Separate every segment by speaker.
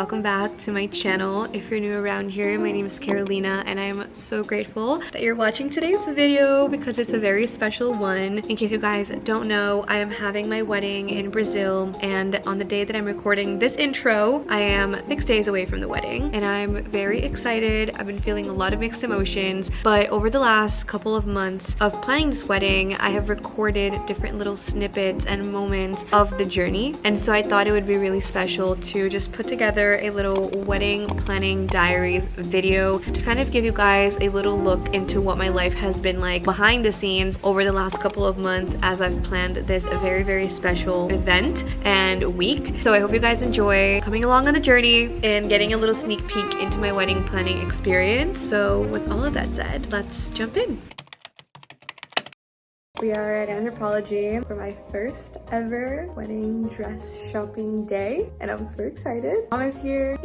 Speaker 1: welcome back to my channel. If you're new around here, my name is Carolina and I'm so grateful that you're watching today's video because it's a very special one. In case you guys don't know, I am having my wedding in Brazil, and on the day that I'm recording this intro, I am 6 days away from the wedding and I'm very excited. I've been feeling a lot of mixed emotions, but over the last couple of months of planning this wedding, I have recorded different little snippets and moments of the journey, and so I thought it would be really special to just put together a little wedding planning diaries video to kind of give you guys a little look into what my life has been like behind the scenes over the last couple of months as I've planned this very special event and week. So I hope you guys enjoy coming along on the journey and getting a little sneak peek into my wedding planning experience. So with all of that said, let's jump in. We are at Anthropology for my first ever wedding dress shopping day, and I'm so excited. Mom is here.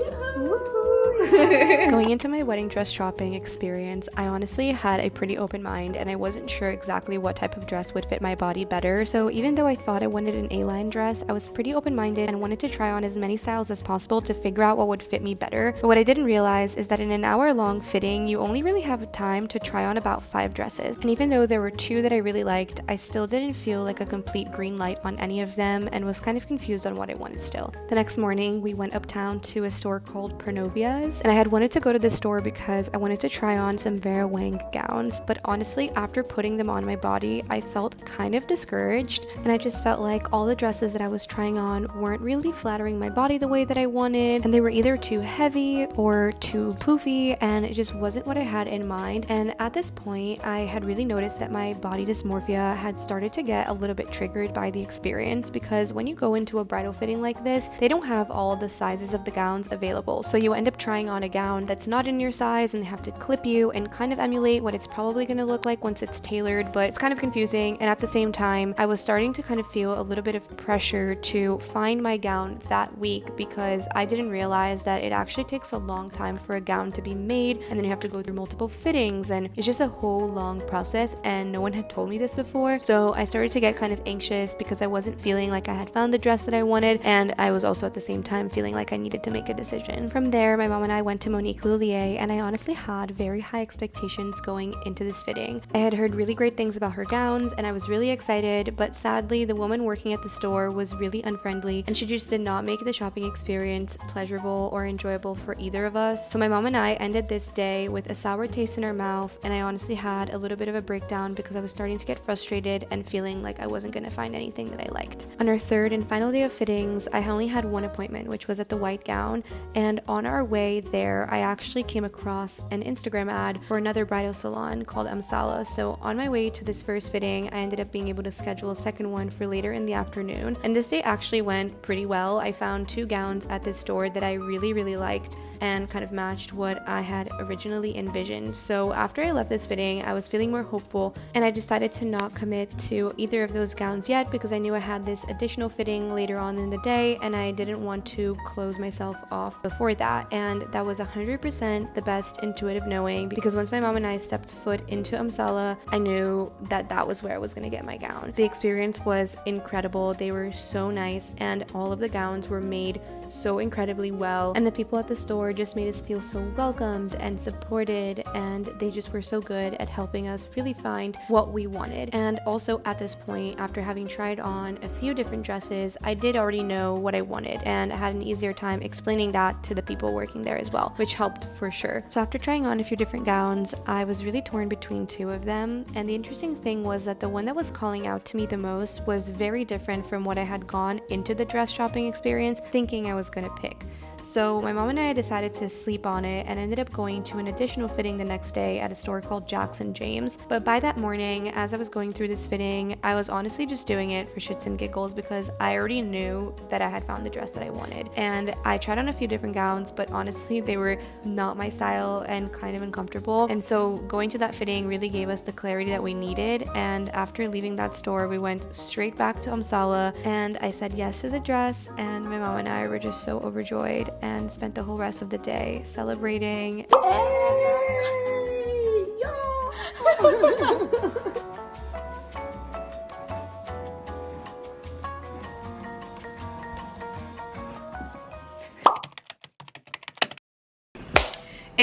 Speaker 1: Going into my wedding dress shopping experience, I honestly had a pretty open mind and I wasn't sure exactly what type of dress would fit my body better. So even though I thought I wanted an A-line dress, I was pretty open-minded and wanted to try on as many styles as possible to figure out what would fit me better. But what I didn't realize is that in an hour-long fitting, you only really have time to try on about 5 dresses. And even though there were 2 that I really liked, I still didn't feel like a complete green light on any of them and was kind of confused on what I wanted still. The next morning, we went uptown to a store called Pernovia's, and I had wanted to go to this store because I wanted to try on some Vera Wang gowns, but honestly, after putting them on my body, I felt kind of discouraged, and I just felt like all the dresses that I was trying on weren't really flattering my body the way that I wanted, and they were either too heavy or too poofy, and it just wasn't what I had in mind. And at this point, I had really noticed that my body dysmorphia had started to get a little bit triggered by the experience, because when you go into a bridal fitting like this, they don't have all the sizes of the gowns available, so you end up trying on a gown that's not in your size and they have to clip you and kind of emulate what it's probably going to look like once it's tailored, but it's kind of confusing. And at the same time, I was starting to kind of feel a little bit of pressure to find my gown that week, because I didn't realize that it actually takes a long time for a gown to be made, and then you have to go through multiple fittings, and it's just a whole long process, and no one had told me this before. So I started to get kind of anxious because I wasn't feeling like I had found the dress that I wanted, and I was also at the same time feeling like I needed to make a decision. From there, my mom and I went to Monique Lullier, and I honestly had very high expectations going into this fitting. I had heard really great things about her gowns and I was really excited, but sadly the woman working at the store was really unfriendly and she just did not make the shopping experience pleasurable or enjoyable for either of us. So my mom and I ended this day with a sour taste in our mouth, and I honestly had a little bit of a breakdown because I was starting to get frustrated and feeling like I wasn't going to find anything that I liked. On our third and final day of fittings, I only had one appointment, which was at the white gown, and on our way there I actually came across an Instagram ad for another bridal salon called Amsala. So on my way to this first fitting, I ended up being able to schedule a second one for later in the afternoon, and this day actually went pretty well. I found 2 gowns at this store that I really liked and kind of matched what I had originally envisioned. So after I left this fitting, I was feeling more hopeful, and I decided to not commit to either of those gowns yet because I knew I had this additional fitting later on in the day and I didn't want to close myself off before that. And that was 100% the best intuitive knowing, because once my mom and I stepped foot into Amsala, I knew that that was where I was going to get my gown. The experience was incredible. They were so nice and all of the gowns were made so incredibly well, and the people at the store just made us feel so welcomed and supported, and they just were so good at helping us really find what we wanted. And also at this point, after having tried on a few different dresses, I did already know what I wanted, and I had an easier time explaining that to the people working there as well, which helped for sure. So after trying on a few different gowns, I was really torn between 2 of them, and the interesting thing was that the one that was calling out to me the most was very different from what I had gone into the dress shopping experience thinking I was gonna pick. So my mom and I decided to sleep on it and ended up going to an additional fitting the next day at a store called Jackson James. But by that morning, as I was going through this fitting, I was honestly just doing it for shits and giggles because I already knew that I had found the dress that I wanted. And I tried on a few different gowns, but honestly, they were not my style and kind of uncomfortable. And so going to that fitting really gave us the clarity that we needed. And after leaving that store, we went straight back to Amsala and I said yes to the dress, and my mom and I were just so overjoyed and spent the whole rest of the day celebrating.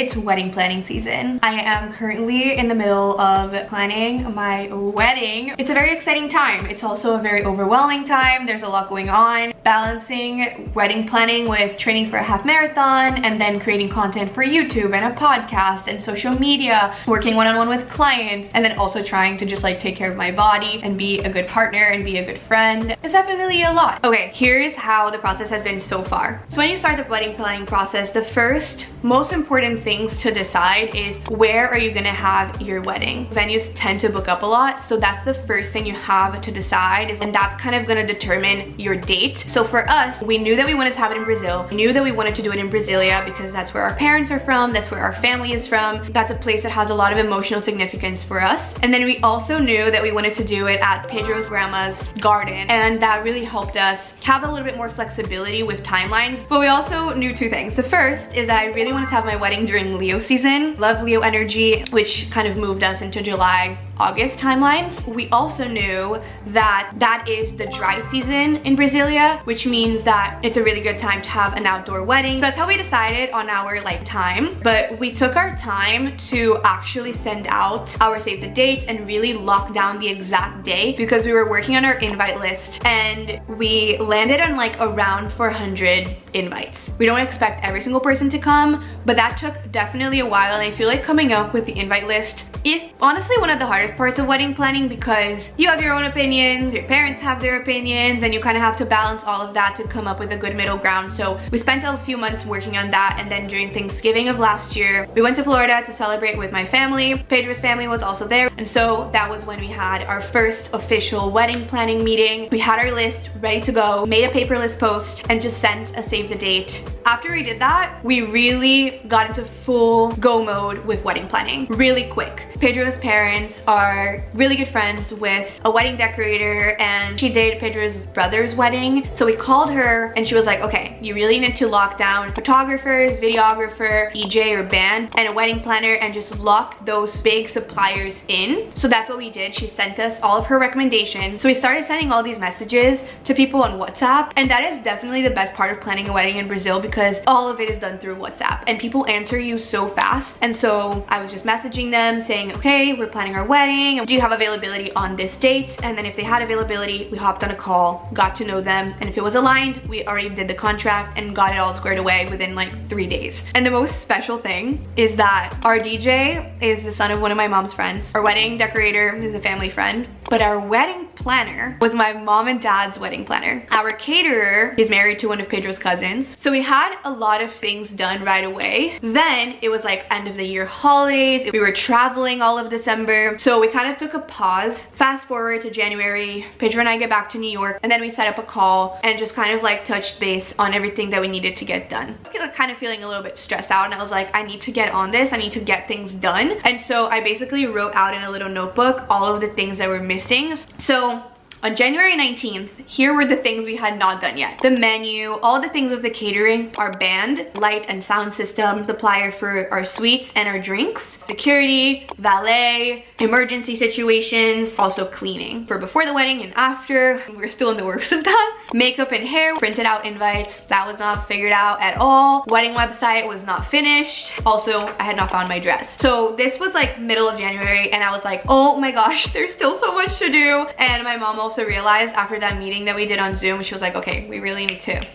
Speaker 1: it's wedding planning season. I am currently in the middle of planning my wedding. It's a very exciting time. It's also a very overwhelming time. There's a lot going on. Balancing wedding planning with training for a half marathon and then creating content for YouTube and a podcast and social media, working one-on-one with clients, and then also trying to just like take care of my body and be a good partner and be a good friend. It's definitely a lot. Okay, here's how the process has been so far. So when you start the wedding planning process, the first most important things to decide is where are you gonna have your wedding. Venues tend to book up a lot, so that's the first thing you have to decide, and that's kind of gonna determine your date. So for us, we knew that we wanted to have it in Brazil. We knew that we wanted to do it in Brasilia because that's where our parents are from, that's where our family is from. That's a place that has a lot of emotional significance for us. And then we also knew that we wanted to do it at Pedro's grandma's garden, and that really helped us have a little bit more flexibility with timelines. But we also knew two things. The first is that I really wanted to have my wedding during Leo season. Love Leo energy, which kind of moved us into July, August timelines. We also knew that that is the dry season in Brasilia, which means that it's a really good time to have an outdoor wedding. That's how we decided on our like time, but we took our time to actually send out our save the date and really lock down the exact day because we were working on our invite list and we landed on like around 400 invites. We don't expect every single person to come, but that took definitely a while, and I feel like coming up with the invite list is honestly one of the hardest parts of wedding planning because you have your own opinions, your parents have their opinions, and you kind of have to balance all of that to come up with a good middle ground. So we spent a few months working on that, and then during Thanksgiving of last year, we went to Florida to celebrate with my family. Pedro's family was also there, and so that was when we had our first official wedding planning meeting. We had our list ready to go, made a paperless post, and just sent a save the date. After we did that, we really got into full go mode with wedding planning really quick. Pedro's parents are really good friends with a wedding decorator, and she did Pedro's brother's wedding. So we called her and she was like, okay, you really need to lock down photographers, videographer, DJ or band, and a wedding planner, and just lock those big suppliers in. So that's what we did. She sent us all of her recommendations. So we started sending all these messages to people on WhatsApp, and that is definitely the best part of planning a wedding in Brazil because all of it is done through WhatsApp and people answer you so fast. And so I was just messaging them saying, okay, we're planning our wedding. Do you have availability on this date? And then if they had availability, we hopped on a call, got to know them. And if it was aligned, we already did the contract and got it all squared away within like 3 days. And the most special thing is that our DJ is the son of one of my mom's friends. Our wedding decorator is a family friend, but our wedding planner was my mom and dad's wedding planner. Our caterer is married to one of Pedro's cousins. So we had a lot of things done right away. Then it was like end of the year holidays. We were traveling all of December. So we kind of took a pause. Fast forward to January, Pedro and I get back to New York, and then we set up a call and just kind of like touched base on everything that we needed to get done. I was kind of feeling a little bit stressed out, and I was like, I need to get on this. I need to get things done. And so I basically wrote out in a little notebook all of the things that were missing. So on January 19th, here were the things we had not done yet. The menu, all the things with the catering, our band, light and sound system, supplier for our sweets and our drinks, security, valet, emergency situations, also cleaning for before the wedding and after. We're still in the works of that. Makeup and hair, printed out invites. That was not figured out at all. Wedding website was not finished. Also, I had not found my dress. So this was like middle of January, and I was like, oh my gosh, there's still so much to do. And my mom also realized after that meeting that we did on Zoom, she was like, okay, we really need to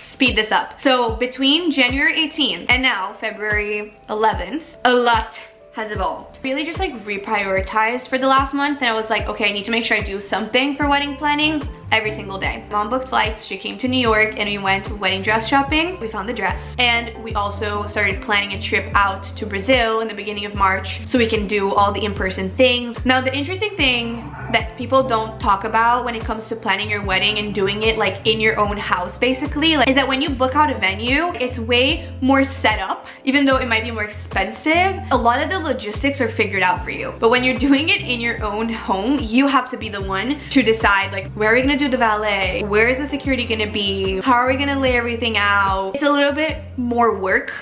Speaker 1: speed this up. So between January 18th and now February 11th, a lot has evolved. Really just like reprioritized for the last month, and I was like, okay, I need to make sure I do something for wedding planning every single day. Mom booked flights, she came to New York, and we went wedding dress shopping. We found the dress, and we also started planning a trip out to Brazil in the beginning of March so we can do all the in-person things. Now, the interesting thing that people don't talk about when it comes to planning your wedding and doing it like in your own house basically, like, is that when you book out a venue, it's way more set up. Even though it might be more expensive, a lot of the logistics are figured out for you. But when you're doing it in your own home, you have to be the one to decide, like, where are we gonna do the valet? Where is the security gonna be? How are we gonna lay everything out? It's a little bit more work.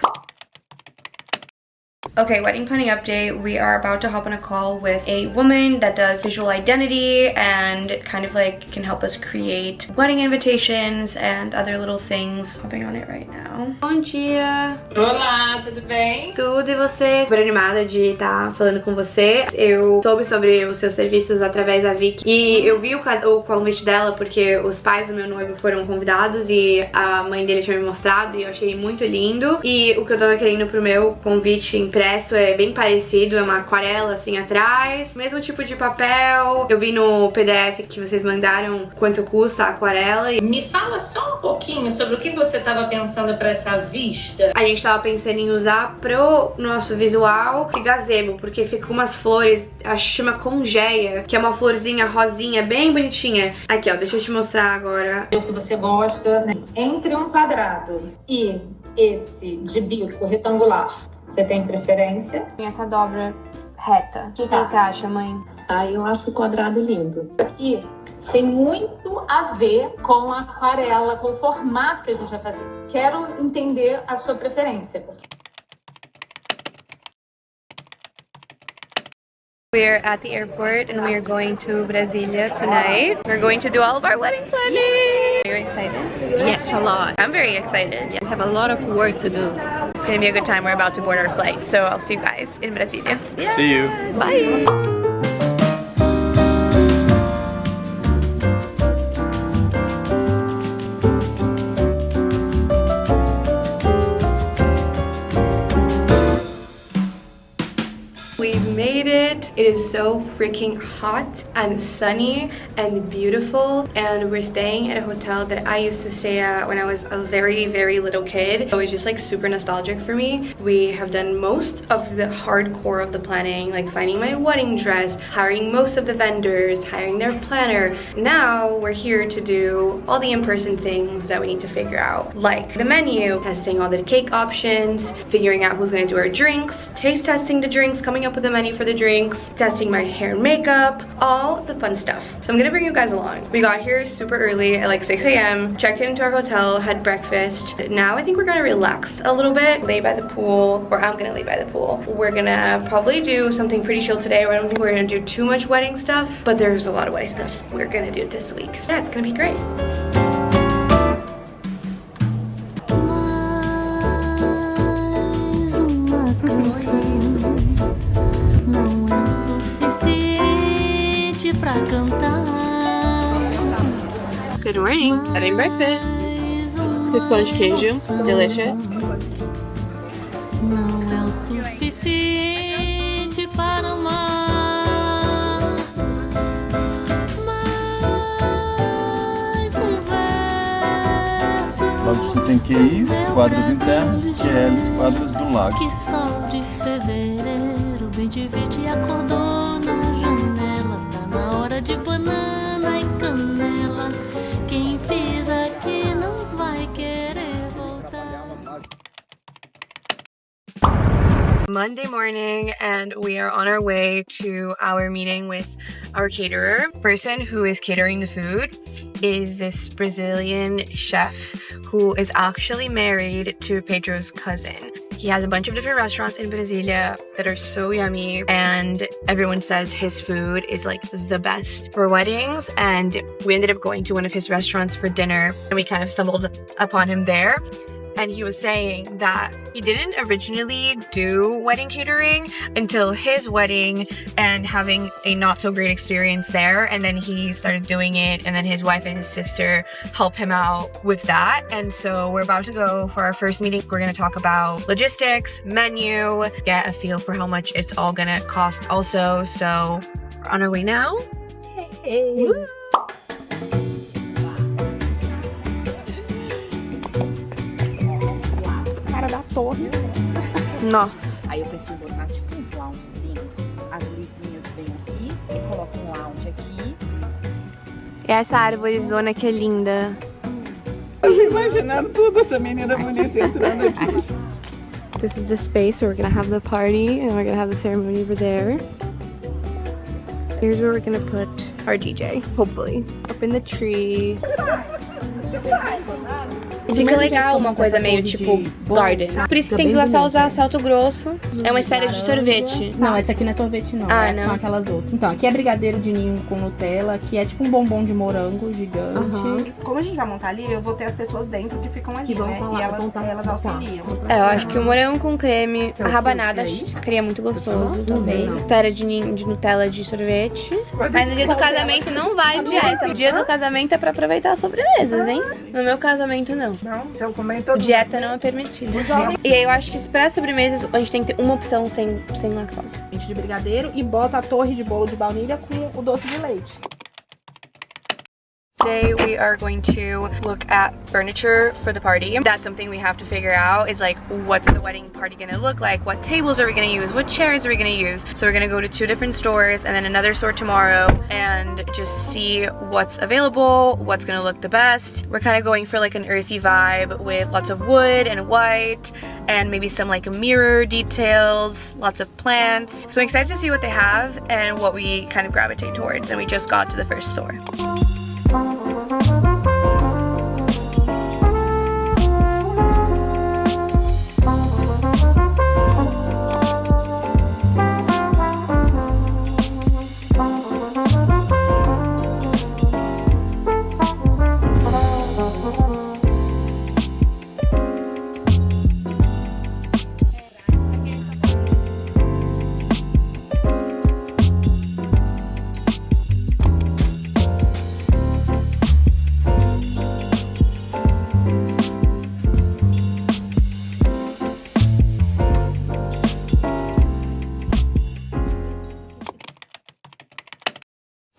Speaker 1: Okay, wedding planning update. We are about to hop on a call with a woman that does visual identity and kind of like can help us create wedding invitations and other little things. Hopping on it right now. Bom dia!
Speaker 2: Olá, tudo bem?
Speaker 1: Tudo, e você? Super animada de estar falando com você. Eu soube sobre os seus serviços através da Vicky e eu vi o convite dela porque os pais do meu noivo foram convidados e a mãe dele tinha me mostrado e eu achei muito lindo. E o que eu tava querendo pro meu convite impresso é bem parecido, é uma aquarela assim atrás, mesmo tipo de papel. Eu vi no PDF que vocês mandaram quanto custa a aquarela.
Speaker 2: Me fala só um pouquinho sobre o que você estava pensando para essa vista.
Speaker 1: A gente tava pensando em usar pro nosso visual esse gazebo, porque fica com umas flores, acho que chama congeia, que é uma florzinha rosinha, bem bonitinha. Aqui ó, deixa eu te mostrar agora.
Speaker 2: O que você gosta, né? Entre um quadrado e esse de bico retangular, você tem preferência?
Speaker 1: Tem essa dobra reta. O que você acha, mãe?
Speaker 2: Eu acho o quadrado lindo. Aqui tem muito a ver com a aquarela, com o formato que a gente vai fazer. Quero entender a sua preferência.
Speaker 1: We're at the airport and we are going to Brasilia tonight. We're going to do all of our wedding planning. Are you excited?
Speaker 3: Yes, a lot.
Speaker 1: I'm very excited. Yeah.
Speaker 3: We have a lot of work to do.
Speaker 1: It's gonna be a good time. We're about to board our flight. So I'll see you guys in Brasilia.
Speaker 4: See you.
Speaker 1: Bye. We've made it. It is so freaking hot and sunny and beautiful, and we're staying at a hotel that I used to stay at when I was a very, very little kid. It was just like super nostalgic for me. We have done most of the hardcore of the planning, like finding my wedding dress, hiring most of the vendors, hiring their planner. Now we're here to do all the in-person things that we need to figure out, like the menu, testing all the cake options, figuring out who's gonna do our drinks, taste testing the drinks, coming up with a menu for the drinks, testing my hair and makeup, all the fun stuff. So I'm gonna bring you guys along. We got here super early at like 6 a.m, checked into our hotel, had breakfast. Now I think we're gonna relax a little bit, lay by the pool, or I'm gonna lay by the pool. We're gonna probably do something pretty chill today. I don't think we're gonna do too much wedding stuff, but there's a lot of wedding stuff we're gonna do this week. So yeah, it's gonna be great. Good morning. Having breakfast. This sponge queijo, delicious.
Speaker 5: Não é o suficiente para amar. Mais verso.
Speaker 4: Logo tem QIs, quadros internos, QLs, quadros do lado.
Speaker 5: Que sol de fevereiro, bem de verde acordou na janela. Tá na hora de banana e canela. Quem pisa aqui não vai querer voltar.
Speaker 1: Monday morning, and we are on our way to our meeting with our caterer. The person who is catering the food is this Brazilian chef who is actually married to Pedro's cousin. He has a bunch of different restaurants in Brasilia that are so yummy, and everyone says his food is like the best for weddings. And we ended up going to one of his restaurants for dinner, and we kind of stumbled upon him there. And he was saying that he didn't originally do wedding catering until his wedding and having a not so great experience there, and then he started doing it, and then his wife and his sister helped him out with that. And so we're about to go for our first meeting. We're going to talk about logistics, menu, get a feel for how much it's all gonna cost also. So we're on our way now. Hey. Woo. Nossa.
Speaker 3: Aí eu pensei em botar tipo uns loungezinhos. As luzinhas vêm aqui e coloco um lounge aqui.
Speaker 1: E essa árvorezona que é linda.
Speaker 6: Eu tô imaginando tudo, essa menina bonita entrando aqui.
Speaker 1: This is the space where we're gonna have the party and we're gonna have the ceremony over there. Here's where we're gonna put our DJ, hopefully. Up in the tree. Fica legal uma coisa meio tipo garden. Por isso que tem que só usar salto grosso. É uma esfera de sorvete.
Speaker 3: Não, essa aqui não é sorvete não,
Speaker 1: Ah, não.
Speaker 3: São aquelas outras. Então, aqui é brigadeiro de ninho com Nutella, que é tipo um bombom de morango gigante.
Speaker 6: Como a gente vai montar ali, eu vou ter as pessoas dentro que ficam ali,
Speaker 3: Que vão
Speaker 6: né?
Speaker 3: falar,
Speaker 6: E elas auxiliam.
Speaker 1: Eu acho que o morango com creme, a rabanada ficaria muito gostoso, talvez. Esfera de ninho de Nutella de sorvete. Mas no dia do casamento não vai dieta. O dia do casamento é pra aproveitar as sobremesas, hein? No meu casamento não.
Speaker 6: Não, se eu comer todo
Speaker 1: Dieta não é permitida. E aí eu acho que para sobremesas a gente tem que ter uma opção sem lactose.
Speaker 6: de brigadeiro e bota a torre de bolo de baunilha com o doce de leite.
Speaker 1: Today we are going to look at furniture for the party. That's something we have to figure out. It's like, what's the wedding party gonna look like? What tables are we gonna use? What chairs are we gonna use? So we're gonna go to 2 different stores and then another store tomorrow and just see what's available, what's gonna look the best. We're kind of going for like an earthy vibe with lots of wood and white and maybe some like mirror details, lots of plants. So I'm excited to see what they have and what we kind of gravitate towards. And we just got to the first store.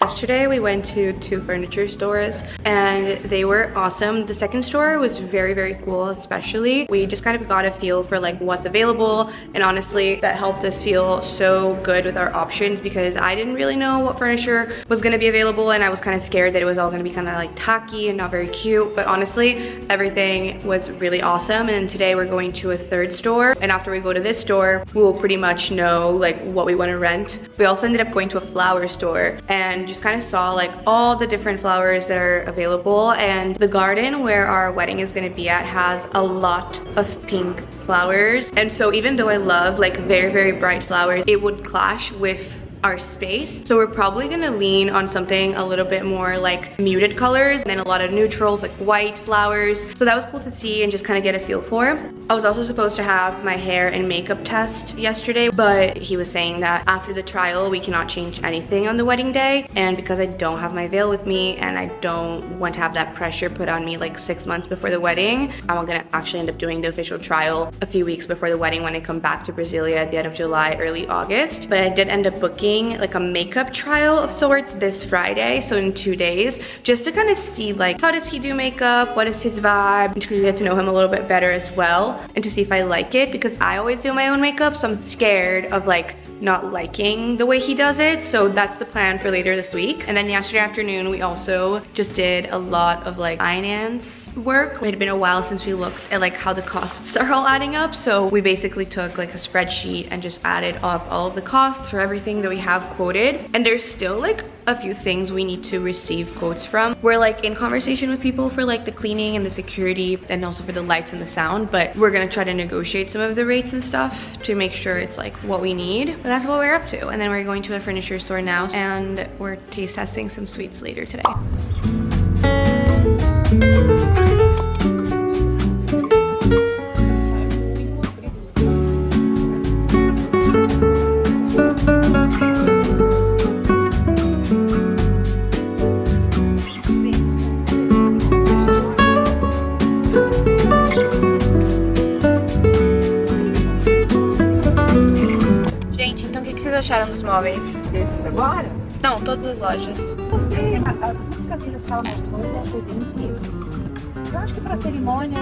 Speaker 1: Yesterday we went to 2 furniture stores and they were awesome. The second store was very cool, especially. We just kind of got a feel for like what's available, and honestly that helped us feel so good with our options because I didn't really know what furniture was going to be available and I was kind of scared that it was all going to be kind of like tacky and not very cute, but honestly everything was really awesome. And today we're going to a 3rd store, and after we go to this store we will pretty much know like what we want to rent. We also ended up going to a flower store and just kind of saw like all the different flowers that are available, and the garden where our wedding is going to be at has a lot of pink flowers, and so even though I love like very bright flowers, it would clash with our space. So we're probably gonna lean on something a little bit more like muted colors and then a lot of neutrals like white flowers. So that was cool to see and just kind of get a feel for. I was also supposed to have my hair and makeup test yesterday, but he was saying that after the trial we cannot change anything on the wedding day, and because I don't have my veil with me and I don't want to have that pressure put on me like 6 months before the wedding, I'm gonna actually end up doing the official trial a few weeks before the wedding when I come back to Brasilia at the end of July, early August. But I did end up booking like a makeup trial of sorts this Friday, so in 2 days, just to kind of see like how does he do makeup, what is his vibe, and to get to know him a little bit better as well, and to see if I like it, because I always do my own makeup, so I'm scared of like not liking the way he does it. So that's the plan for later this week. And then yesterday afternoon we also just did a lot of like finance work. It had been a while since we looked at like how the costs are all adding up, so we basically took like a spreadsheet and just added up all of the costs for everything that we have quoted. And there's still like a few things we need to receive quotes from. We're like in conversation with people for like the cleaning and the security and also for the lights and the sound, but we're gonna try to negotiate some of the rates and stuff to make sure it's like what we need. But that's what we're up to. And then we're going to a furniture store now and we're taste testing some sweets later today. Acharam dos móveis?
Speaker 6: Esses agora?
Speaker 1: Não, todas as lojas.
Speaker 6: Gostei, as 2 cadeiras que ela mostrou, eu achei bem bonitas. Eu acho que pra cerimônia,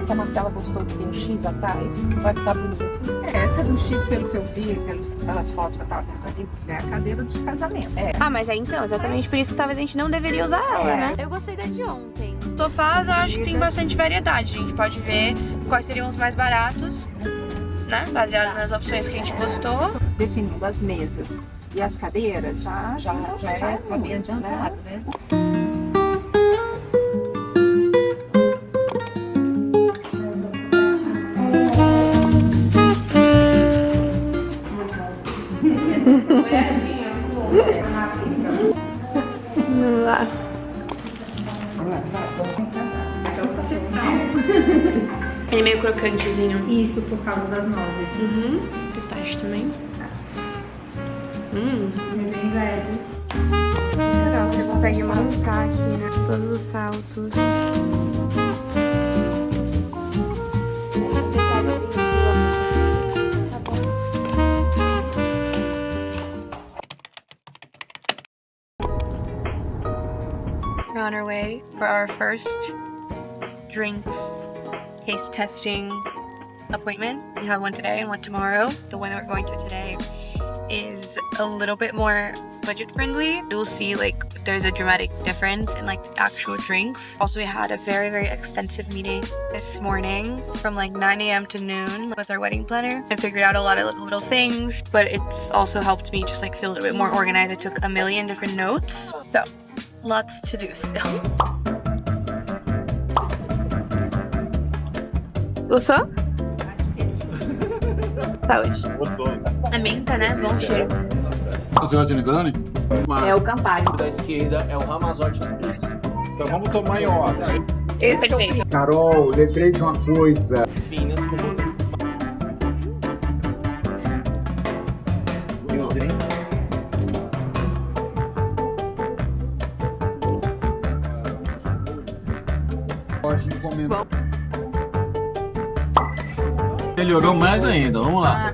Speaker 6: que a Marcela gostou que tem um X atrás, vai ficar bonito. Essa do X, pelo que eu vi, pelas fotos que eu tava vendo ali, é a cadeira dos casamentos.
Speaker 1: Ah, mas é então, exatamente por isso que talvez a gente não deveria usar ela, né? Eu gostei da de ontem. Sofás eu acho que tem bastante variedade, a gente pode ver quais seriam os mais baratos, né? Baseado nas opções que a gente gostou.
Speaker 6: Definindo as mesas e as cadeiras, já é bem adiantado, né?
Speaker 1: Ele é meio crocantezinho.
Speaker 6: Isso, por causa das nozes.
Speaker 1: Pistache também.
Speaker 6: Bem leve.
Speaker 1: Legal, você consegue montar aqui, né? Todos os saltos. We're on our way for our first drinks taste testing appointment. We have one today and one tomorrow. The one that we're going to today is a little bit more budget friendly. You'll see like there's a dramatic difference in like the actual drinks. Also, we had a very extensive meeting this morning from like 9 a.m. to noon with our wedding planner and figured out a lot of little things, but it's also helped me just like feel a little bit more organized. I took a million different notes, so lots to do still. Gostou? Saúde.
Speaker 4: Gostou.
Speaker 1: A menta, né? Bom cheiro.
Speaker 4: Você gosta de Negroni?
Speaker 3: É o Campari.
Speaker 7: Da esquerda é o Ramazotti Spritz.
Speaker 4: Então vamos tomar em ordem.
Speaker 1: Esse é perfeito.
Speaker 8: Carol, lembrei de uma coisa.
Speaker 7: Finas com
Speaker 8: Gosto de comer.
Speaker 4: Melhorou mais ainda, vamos lá.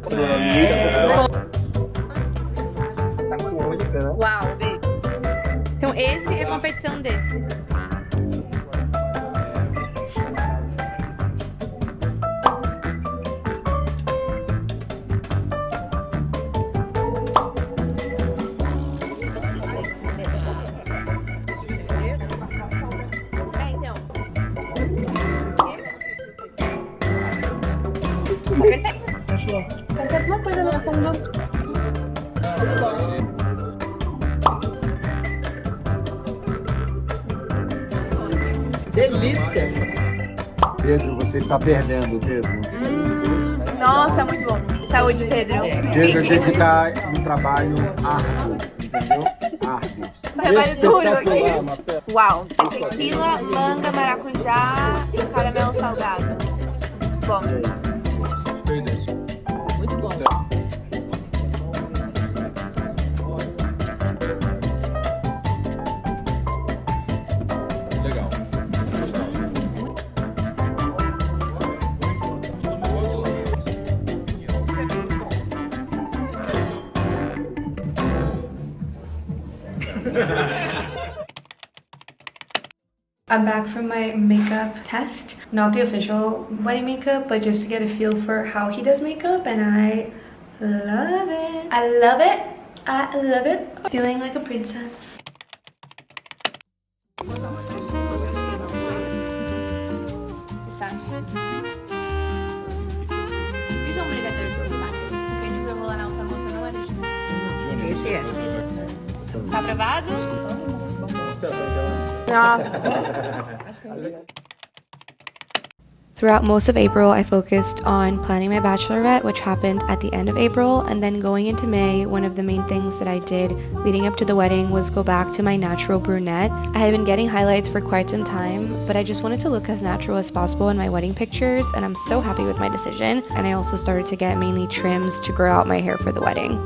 Speaker 1: Uau, então esse é a competição desse. Vai ser alguma coisa no fundo.
Speaker 7: delícia!
Speaker 8: Pedro, você está perdendo, Pedro.
Speaker 1: Nossa, muito bom. Saúde, Pedro.
Speaker 8: Pedro, a gente está num trabalho árduo, entendeu? Árduo.
Speaker 1: Trabalho duro aqui. Uau. É tequila, manga, maracujá e caramelo salgado. Bom.
Speaker 3: Muito bom.
Speaker 4: Legal.
Speaker 1: I'm back from my makeup test. Not the official wedding makeup, but just to get a feel for how he does makeup, and I love it. I love it. I love it. Feeling like a princess. Isso é um brigadeiro de chocolate. O que a gente provou lá na outra moça não é de
Speaker 6: Esse é.
Speaker 1: Tá aprovado? Throughout most of April, I focused on planning my bachelorette, which happened at the end of April, and then going into May, one of the main things that I did leading up to the wedding was go back to my natural brunette. I had been getting highlights for quite some time, but I just wanted to look as natural as possible in my wedding pictures, and I'm so happy with my decision. And I also started to get mainly trims to grow out my hair for the wedding.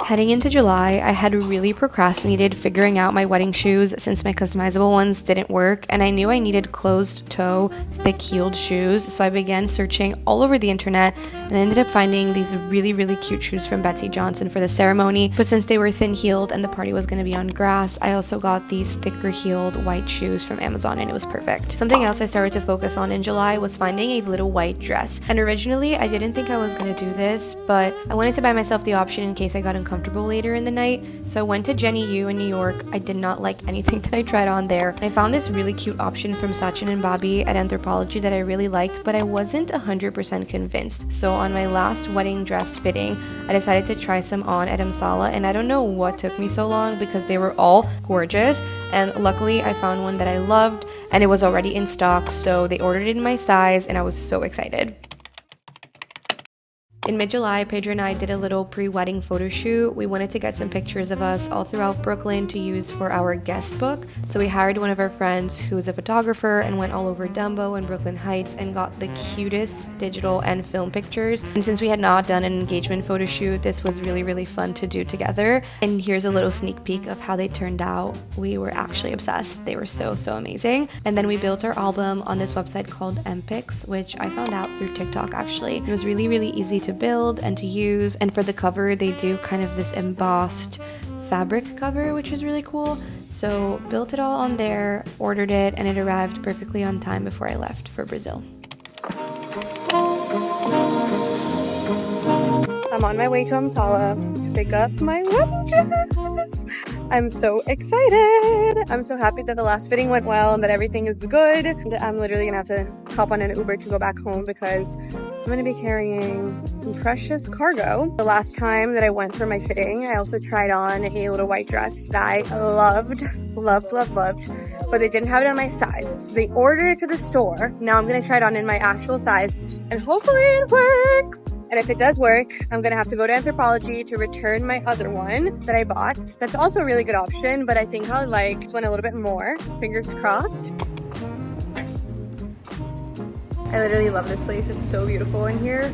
Speaker 1: Heading into July, I had really procrastinated figuring out my wedding shoes since my customizable ones didn't work, and I knew I needed closed-toe, thick-heeled shoes, so I began searching all over the internet and ended up finding these really cute shoes from Betsy Johnson for the ceremony. But since they were thin-heeled and the party was going to be on grass, I also got these thicker-heeled white shoes from Amazon, and it was perfect. Something else I started to focus on in July was finding a little white dress, and originally I didn't think I was going to do this, but I wanted to buy myself the option in case I got uncomfortable later in the night. So I went to Jenny U in New York. I did not like anything that I tried on there. I found this really cute option from Sachin and Bobby at Anthropologie that I really liked, but I wasn't 100% convinced. So on my last wedding dress fitting, I decided to try some on at Amsala, and I don't know what took me so long because they were all gorgeous, and luckily I found one that I loved and it was already in stock, so they ordered it in my size and I was so excited. In mid-July, Pedro and I did a little pre-wedding photo shoot. We wanted to get some pictures of us all throughout Brooklyn to use for our guest book. So we hired one of our friends who's a photographer and went all over Dumbo and Brooklyn Heights and got the cutest digital and film pictures. And since we had not done an engagement photo shoot, this was really, really fun to do together. And here's a little sneak peek of how they turned out. We were actually obsessed. They were so, so amazing. And then we built our album on this website called MPix, which I found out through TikTok actually. It was really, really easy to build and to use, and for the cover they do kind of this embossed fabric cover, which was really cool. So built it all on there, ordered it, and it arrived perfectly on time before I left for Brazil. I'm on my way to Amsala to pick up my wedding dress. I'm so excited. I'm so happy that the last fitting went well and that everything is good. I'm literally gonna have to hop on an Uber to go back home because I'm gonna be carrying some precious cargo. The last time that I went for my fitting, I also tried on a little white dress that I loved, but they didn't have it in my size. So they ordered it to the store. Now I'm gonna try it on in my actual size and hopefully it works. And if it does work, I'm gonna have to go to Anthropologie to return my other one that I bought. That's also a really good option, but I think I'll like this one a little bit more. Fingers crossed. I literally love this place. It's so beautiful in here.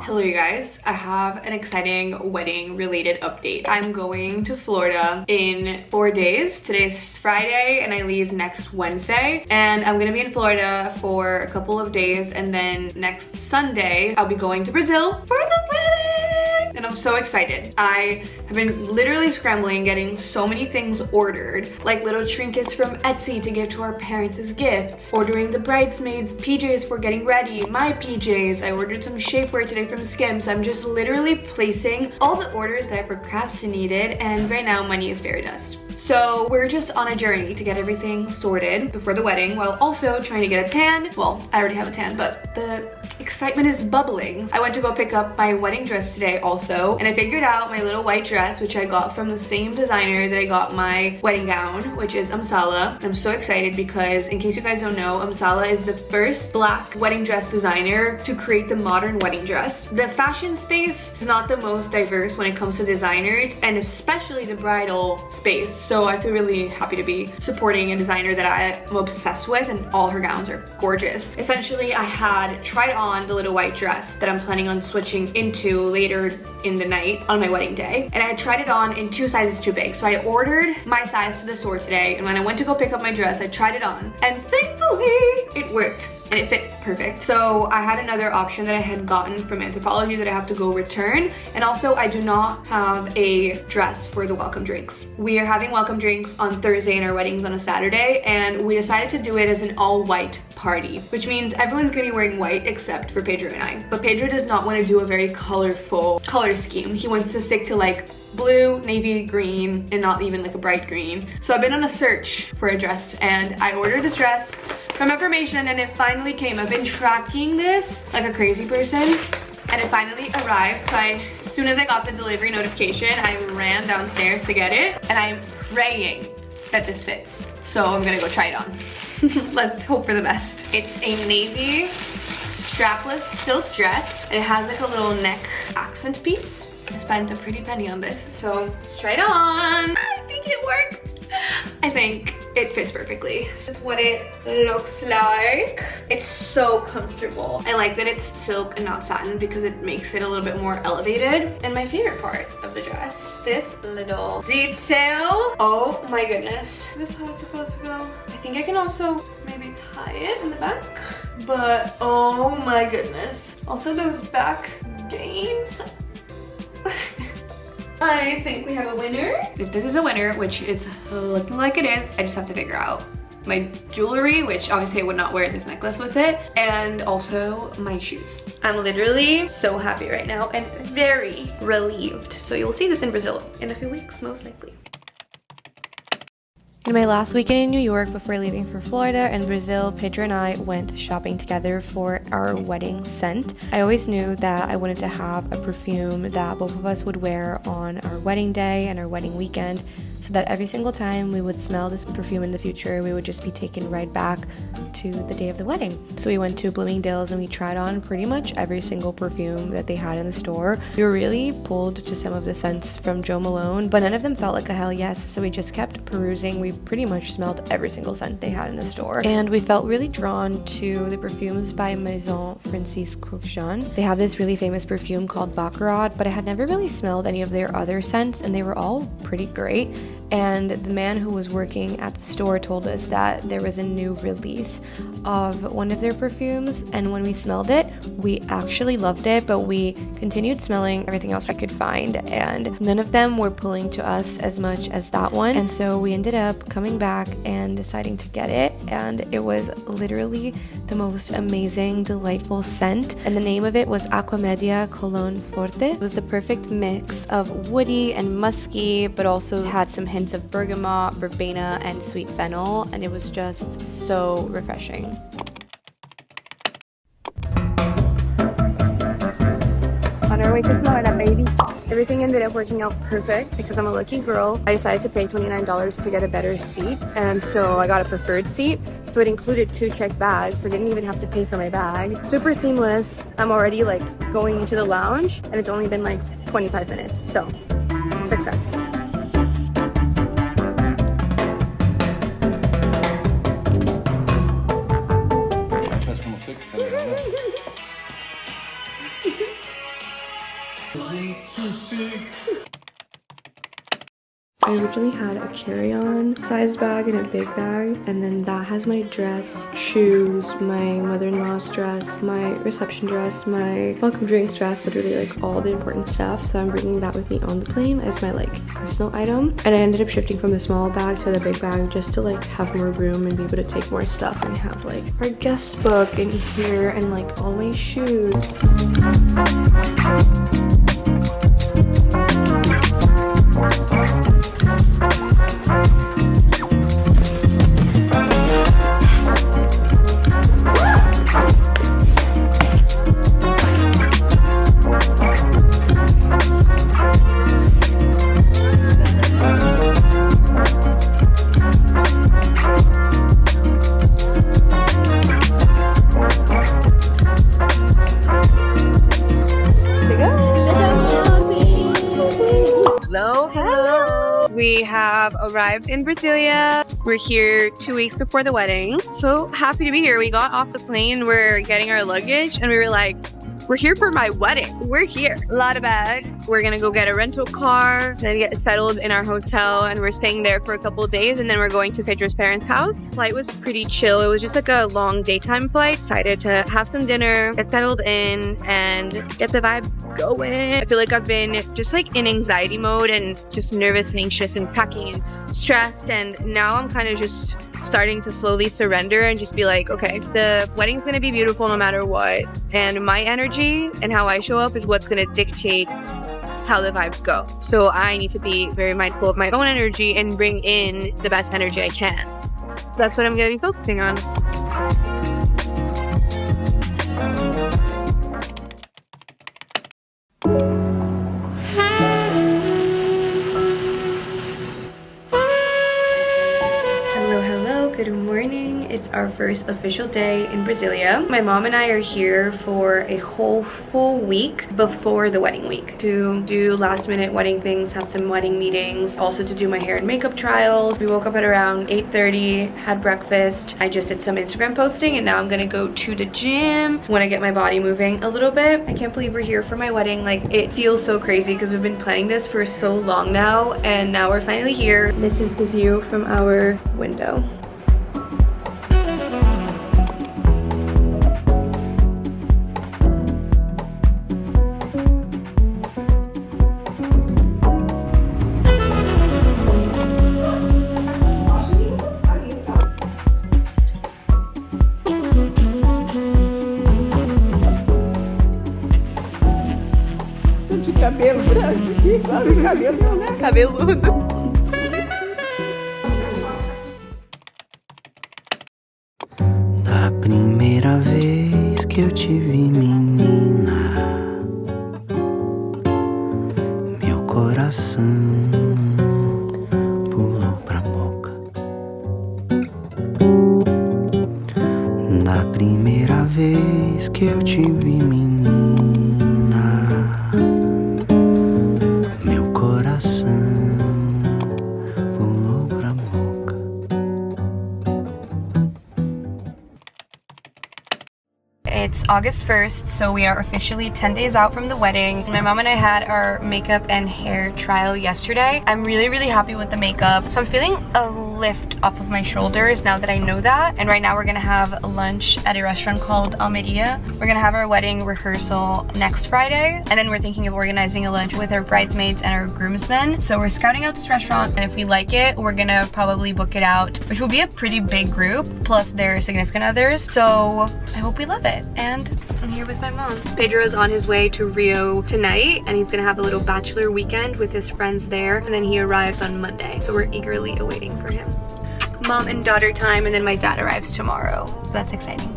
Speaker 1: Hello you guys, I have an exciting wedding related update. I'm going to Florida in 4 days. Today's Friday and I leave next Wednesday, and I'm gonna be in Florida for a couple of days, and then next Sunday I'll be going to Brazil for the wedding, and I'm so excited. I have been literally scrambling, getting so many things ordered, like little trinkets from Etsy to give to our parents as gifts, ordering the bridesmaids PJs for getting ready, my PJs. I ordered some shapewear today from Skims. I'm just literally placing all the orders that I procrastinated, and right now money is fairy dust. So we're just on a journey to get everything sorted before the wedding, while also trying to get a tan. Well, I already have a tan, but the excitement is bubbling. I went to go pick up my wedding dress today also, and I figured out my little white dress, which I got from the same designer that I got my wedding gown, which is Amsala. I'm so excited because, in case you guys don't know, Amsala is the first Black wedding dress designer to create the modern wedding dress. The fashion space is not the most diverse when it comes to designers, and especially the bridal space. So I feel really happy to be supporting a designer that I'm obsessed with, and all her gowns are gorgeous. Essentially, I had tried on the little white dress that I'm planning on switching into later in the night on my wedding day, and I had tried it on in 2 sizes too big. So I ordered my size to the store today, and when I went to go pick up my dress, I tried it on, and thankfully it worked. And it fit perfect. So I had another option that I had gotten from Anthropologie that I have to go return. And also I do not have a dress for the welcome drinks. We are having welcome drinks on Thursday and our wedding's on a Saturday, and we decided to do it as an all white party, which means everyone's gonna be wearing white except for Pedro and I. But Pedro does not want to do a very colorful color scheme. He wants to stick to like blue, navy, green, and not even like a bright green. So I've been on a search for a dress, and I ordered this dress from information, and it finally came. I've been tracking this like a crazy person, and it finally arrived. So as soon as I got the delivery notification, I ran downstairs to get it, and I'm praying that this fits. So I'm gonna go try it on. Let's hope for the best. It's a navy strapless silk dress, and it has like a little neck accent piece. I spent a pretty penny on this, so let's try it on. I think it worked. I think it fits perfectly. This is what it looks like. It's so comfortable. I like that it's silk and not satin because it makes it a little bit more elevated. And my favorite part of the dress, this little detail. Oh my goodness. This is how it's supposed to go. I think I can also maybe tie it in the back, but oh my goodness. Also those back games. I think we have a winner. If this is a winner, which is looking like it is, I just have to figure out my jewelry, which obviously I would not wear this necklace with it, and also my shoes. I'm literally so happy right now and very relieved. So you'll see this in Brazil in a few weeks, most likely. In my last weekend in New York before leaving for Florida and Brazil, Pedro and I went shopping together for our wedding scent. I always knew that I wanted to have a perfume that both of us would wear on our wedding day and our wedding weekend. so that every single time we would smell this perfume in the future, we would just be taken right back to the day of the wedding. So we went to Bloomingdale's and we tried on pretty much every single perfume that they had in the store. We were really pulled to some of the scents from Jo Malone, but none of them felt like a hell yes, so we just kept perusing. We pretty much smelled every single scent they had in the store, and we felt really drawn to the perfumes by Maison Francis Kurkdjian. They have this really famous perfume called Baccarat, but I had never really smelled any of their other scents, and they were all pretty great. And the man who was working at the store told us that there was a new release of one of their perfumes, and when we smelled it, we actually loved it, but we continued smelling everything else we could find, and none of them were pulling to us as much as that one. And so we ended up coming back and deciding to get it, and it was literally the most amazing, delightful scent, and the name of it was Aquamedia Cologne Forte. It was the perfect mix of woody and musky, but also had some hints of bergamot, verbena, and sweet fennel, and it was just so refreshing. On our way to Florida, baby. Everything ended up working out perfect because I'm a lucky girl. I decided to pay $29 to get a better seat, and so I got a preferred seat. So it included 2 checked bags, so I didn't even have to pay for my bag. Super seamless. I'm already like going into the lounge, and it's only been like 25 minutes, so success. I originally had a carry-on sized bag and a big bag, and then that has my dress, shoes, my mother-in-law's dress, my reception dress, my welcome drinks dress, literally like all the important stuff. So I'm bringing that with me on the plane as my like personal item, and I ended up shifting from the small bag to the big bag just to like have more room and be able to take more stuff, and have like our guest book in here and like all my shoes. We have arrived in Brasilia. We're here 2 weeks before the wedding. So happy to be here. We got off the plane, we're getting our luggage, and we were like, we're here for my wedding. We're here. A lot of bags. We're gonna go get a rental car, then get settled in our hotel, and we're staying there for a couple of days, and then we're going to Pedro's parents' house. Flight was pretty chill. It was just like a long daytime flight. Decided to have some dinner, get settled in, and get the vibes going. I feel like I've been just like in anxiety mode and just nervous and anxious and packing and stressed, and now I'm kind of just starting to slowly surrender and just be like, okay, the wedding's gonna be beautiful no matter what, and my energy and how I show up is what's gonna dictate how the vibes go. So I need to be very mindful of my own energy and bring in the best energy I can. So that's what I'm gonna be focusing on. Good morning. It's our first official day in Brasilia. My mom and I are here for a whole full week before the wedding week to do last minute wedding things, have some wedding meetings, also to do my hair and makeup trials. We woke up at around 8:30, had breakfast. I just did some Instagram posting, and now I'm gonna go to the gym when I get my body moving a little bit. I can't believe we're here for my wedding. Like, it feels so crazy because we've been planning this for so long now, and now we're finally here. This is the view from our window.
Speaker 6: Cabelo branco, claro, cabelo não, né?
Speaker 1: Cabeludo.
Speaker 9: Da primeira vez que eu te vi, menina, meu coração
Speaker 1: August 1st, so we are officially 10 days out from the wedding. My mom and I had our makeup and hair trial yesterday. I'm really happy with the makeup. So I'm feeling a lift off of my shoulders now that I know that. And right now we're gonna have lunch at a restaurant called Almeria. We're gonna have our wedding rehearsal next Friday. And then we're thinking of organizing a lunch with our bridesmaids and our groomsmen. So we're scouting out this restaurant, and if we like it, we're gonna probably book it out, which will be a pretty big group, plus their significant others. So I hope we love it. And I'm here with my mom. Pedro's on his way to Rio tonight, and he's gonna have a little bachelor weekend with his friends there, and then he arrives on Monday. So we're eagerly awaiting for him. Mom and daughter time, and then my dad arrives tomorrow. That's exciting.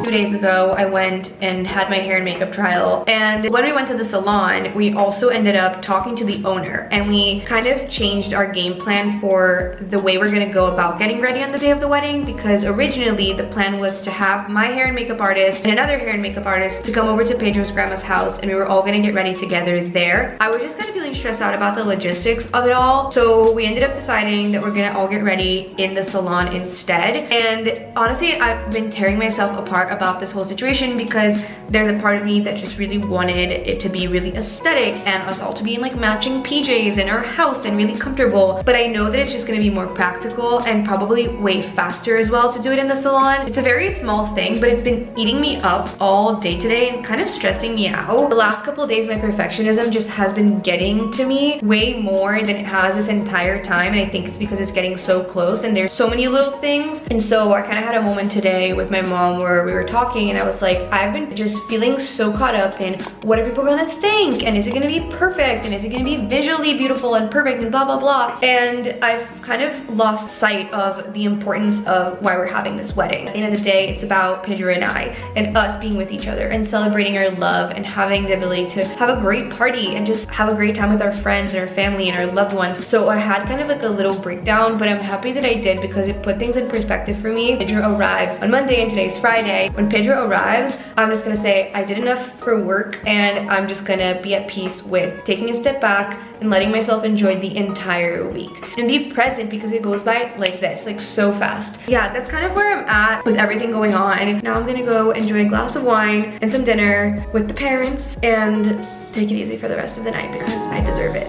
Speaker 1: 2 days ago, I went and had my hair and makeup trial, and when we went to the salon, we also ended up talking to the owner, and we kind of changed our game plan for the way we're gonna go about getting ready on the day of the wedding, because originally the plan was to have my hair and makeup artist and another hair and makeup artist to come over to Pedro's grandma's house, and we were all gonna get ready together there. I was just kind of feeling stressed out about the logistics of it all, so we ended up deciding that we're gonna all get ready in the salon instead. And honestly, I've been tearing myself apart about this whole situation, because there's a part of me that just really wanted it to be really aesthetic and us all to be in like matching PJs in our house and really comfortable. But I know that it's just gonna be more practical and probably way faster as well to do it in the salon. It's a very small thing, but it's been eating me up all day today and kind of stressing me out. The last couple of days, my perfectionism just has been getting to me way more than it has this entire time, and I think it's because it's getting so close and there's so many little things. And so I kind of had a moment today with my mom where we were talking, and I was like, I've been just feeling so caught up in what are people gonna think, and is it gonna be perfect, and is it gonna be visually beautiful and perfect and blah blah blah, and I've kind of lost sight of the importance of why we're having this wedding. At the end of the day, it's about Pedro and I and us being with each other and celebrating our love and having the ability to have a great party and just have a great time with our friends and our family and our loved ones. So I had kind of like a little breakdown, but I'm happy that I did, because it put things in perspective for me. Pedro arrives on Monday and today's Friday. When Pedro arrives, I'm just gonna say I did enough for work, and I'm just gonna be at peace with taking a step back and letting myself enjoy the entire week and be present, because it goes by like this, like so fast. Yeah, that's kind of where I'm at with everything going on. And now I'm gonna go enjoy a glass of wine and some dinner with the parents and take it easy for the rest of the night, because I deserve it.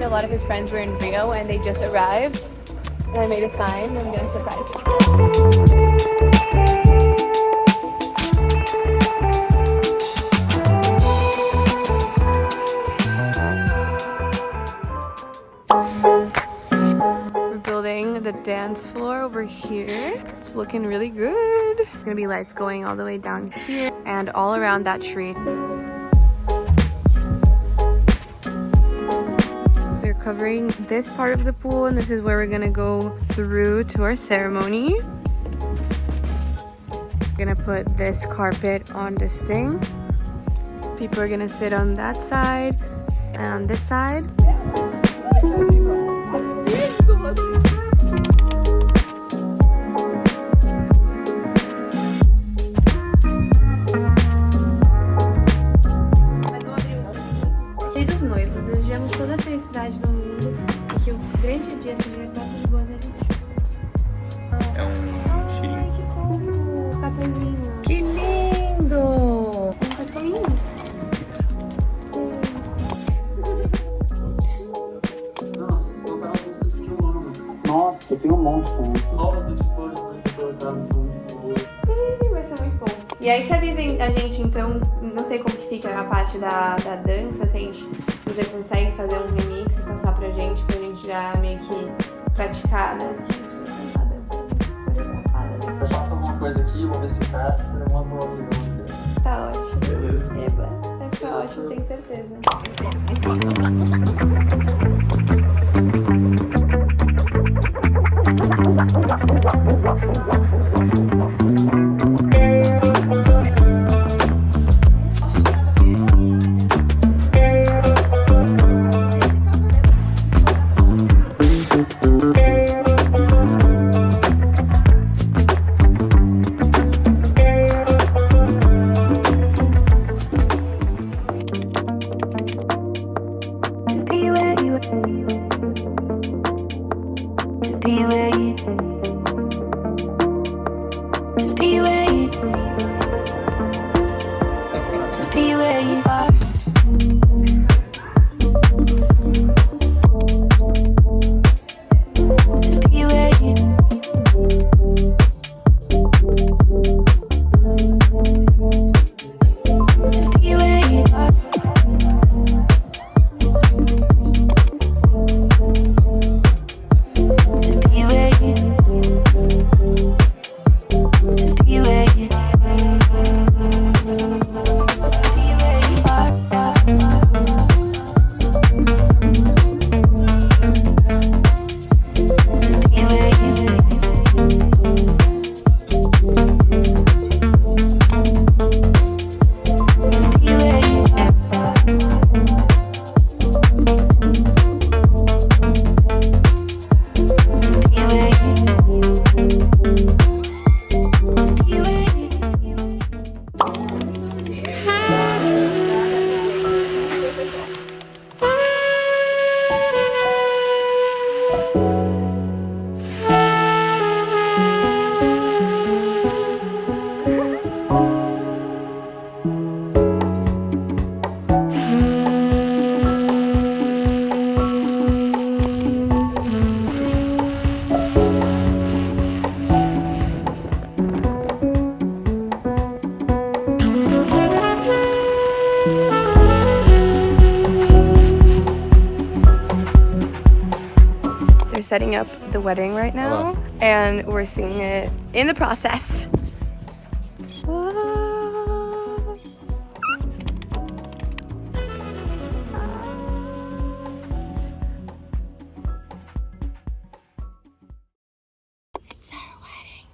Speaker 1: A lot of his friends were in Rio and they just arrived, and I made a sign and I'm gonna surprise them. We're building the dance floor over here. It's looking really good. There's gonna be lights going all the way down here and all around that tree. Covering this part of the pool, and this is where we're gonna go through to our ceremony. We're gonna put this carpet on this thing. People are gonna sit on that side and on this side. Desejamos toda a felicidade do mundo e que o grande dia seja repleto de boas energias.
Speaker 4: É um cheirinho.
Speaker 1: Ai, que fofo! Os cartõezinhos.
Speaker 6: Que lindo!
Speaker 1: Um cartãozinho.
Speaker 7: Nossa, vocês colocaram músicas que eu amo.
Speaker 8: Nossa, tem um monte também.
Speaker 7: Novas do Discord, vocês colocaram, são muito boas.
Speaker 1: Vai ser muito bom. E aí, se avisem a gente, então, não sei como que fica a parte da dança, se você consegue fazer um remix e passar pra gente já meio que praticar, né? Porque a gente não tá dançando coreografada, né?
Speaker 7: Eu faço alguma coisa aqui, vou ver se encaixa, é uma boa música.
Speaker 1: Tá ótimo.
Speaker 7: Beleza.
Speaker 1: Eba, vai ficar ótimo, tenho certeza. Setting up the wedding right now, and we're seeing it in the process. It's our wedding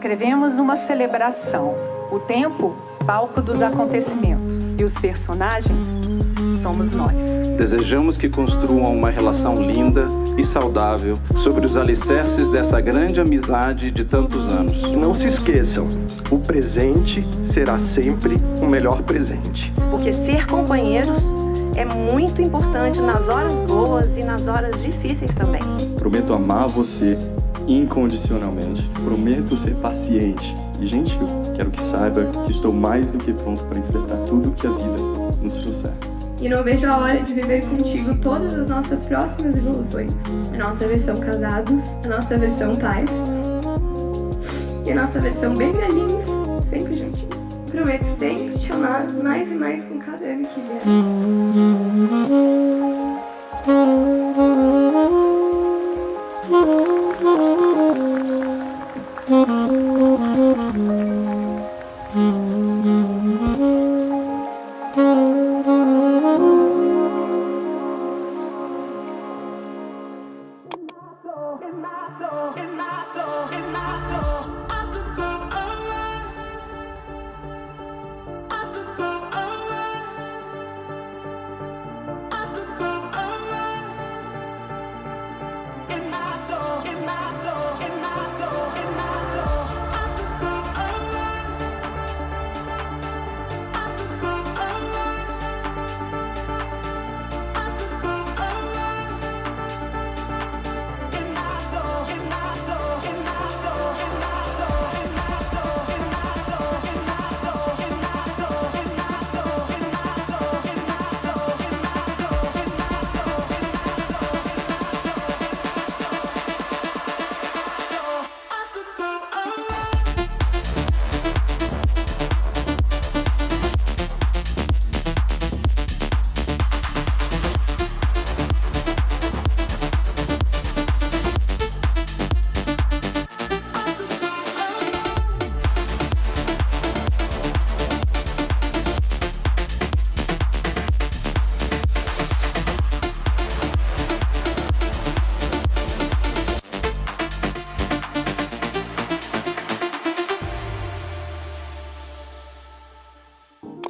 Speaker 6: Escrevemos uma celebração. O tempo, palco dos acontecimentos. E os personagens somos nós.
Speaker 10: Desejamos que construam uma relação linda e saudável sobre os alicerces dessa grande amizade de tantos anos.
Speaker 11: Não se esqueçam, o presente será sempre o melhor presente.
Speaker 12: Porque ser companheiros é muito importante nas horas boas e nas horas difíceis também.
Speaker 4: Prometo amar você incondicionalmente. Prometo ser paciente e gentil. Quero que saiba que estou mais do que pronto para enfrentar tudo que a vida nos trouxer.
Speaker 1: e não vejo a hora de viver contigo todas as nossas próximas evoluções. A nossa versão casados, a nossa versão pais e a nossa versão bem velhinhos, sempre juntinhos. Prometo sempre te amar mais e mais com cada ano que vier.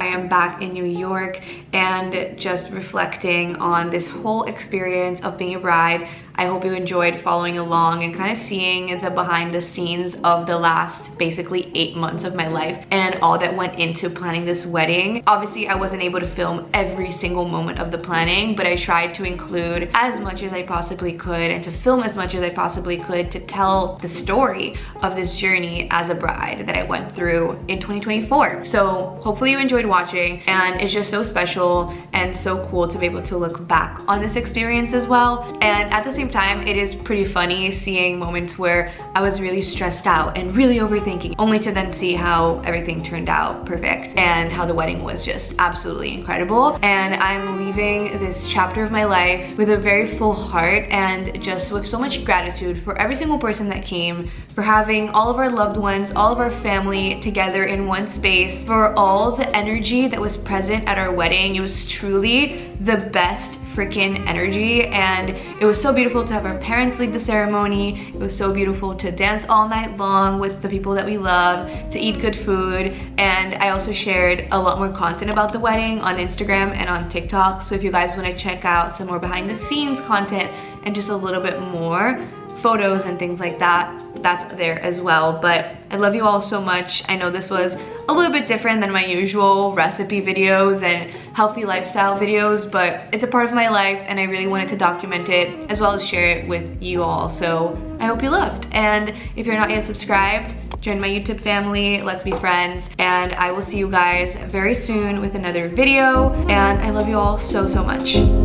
Speaker 1: I am back in New York and just reflecting on this whole experience of being a bride. I hope you enjoyed following along and kind of seeing the behind the scenes of the last basically 8 months of my life and all that went into planning this wedding. Obviously, I wasn't able to film every single moment of the planning, but I tried to include as much as I possibly could and to film as much as I possibly could to tell the story of this journey as a bride that I went through in 2024. So hopefully you enjoyed watching, and it's just so special and so cool to be able to look back on this experience as well. And at the same time, it is pretty funny seeing moments where I was really stressed out and really overthinking, only to then see how everything turned out perfect and how the wedding was just absolutely incredible. And I'm leaving this chapter of my life with a very full heart and just with so much gratitude for every single person that came, for having all of our loved ones, all of our family together in one space, for all the energy that was present at our wedding. It was truly the best freaking energy, and it was so beautiful to have our parents lead the ceremony. It was so beautiful to dance all night long with the people that we love, to eat good food, and I also shared a lot more content about the wedding on Instagram and on TikTok. So if you guys want to check out some more behind the scenes content and just a little bit more photos and things like that, that's there as well. But I love you all so much. I know this was a little bit different than my usual recipe videos and healthy lifestyle videos, but it's a part of my life and I really wanted to document it as well as share it with you all. So I hope you loved. And if you're not yet subscribed, join my YouTube family, let's be friends, and I will see you guys very soon with another video, and I love you all so, so much.